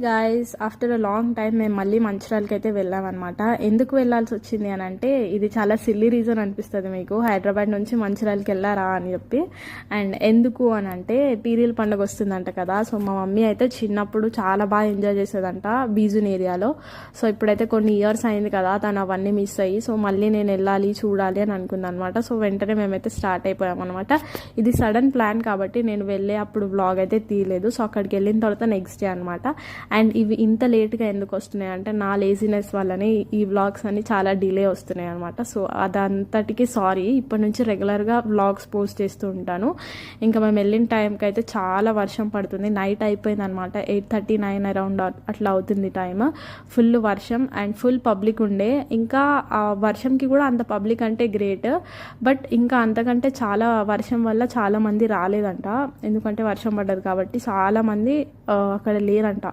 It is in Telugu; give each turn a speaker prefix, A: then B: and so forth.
A: Guys, after a long time మేము మళ్ళీ మంచిర్యాలకి అయితే వెళ్ళామన్నమాట. ఎందుకు వెళ్ళాల్సి వచ్చింది అని అంటే, ఇది చాలా సిల్లీ రీజన్ అనిపిస్తుంది మీకు, హైదరాబాద్ నుంచి మంచిర్యాలకి వెళ్ళారా అని చెప్పి. అండ్ ఎందుకు అని అంటే, పీరీల పండుగ వస్తుందంట కదా. సో మా మమ్మీ అయితే చిన్నప్పుడు చాలా బాగా ఎంజాయ్ చేసేదంట బీజున్ ఏరియాలో. సో ఇప్పుడైతే కొన్ని ఇయర్స్ అయింది కదా, తను అవన్నీ మిస్ అయ్యి, సో మళ్ళీ నేను వెళ్ళాలి చూడాలి అని అనుకుంది అనమాట. సో వెంటనే మేమైతే స్టార్ట్ అయిపోయామన్నమాట. ఇది సడన్ ప్లాన్ కాబట్టి నేను వెళ్ళే అప్పుడు వ్లాగ్ అయితే తీయలేదు. సో అక్కడికి వెళ్ళిన తర్వాత నెక్స్ట్ డే అనమాట. అండ్ ఇవి ఇంత లేట్గా ఎందుకు వస్తున్నాయి అంటే, నా లేజినెస్ వల్లనే ఈ వ్లాగ్స్ అన్ని చాలా డిలే వస్తున్నాయి అనమాట. సో అదంతటికి సారీ. ఇప్పటి నుంచి రెగ్యులర్గా వ్లాగ్స్ పోస్ట్ చేస్తూ ఉంటాను. ఇంకా మేము వెళ్ళిన టైంకి అయితే చాలా వర్షం పడుతుంది. నైట్ అయిపోయింది అనమాట, 8:39 అరౌండ్ అట్లా అవుతుంది టైం. ఫుల్ వర్షం అండ్ ఫుల్ పబ్లిక్ ఉండే. ఇంకా ఆ వర్షంకి కూడా అంత పబ్లిక్ అంటే గ్రేట్, బట్ ఇంకా అంతకంటే చాలా వర్షం వల్ల చాలా మంది రాలేదంట. ఎందుకంటే వర్షం పడ్డది కాబట్టి చాలా మంది అక్కడ లేరంట.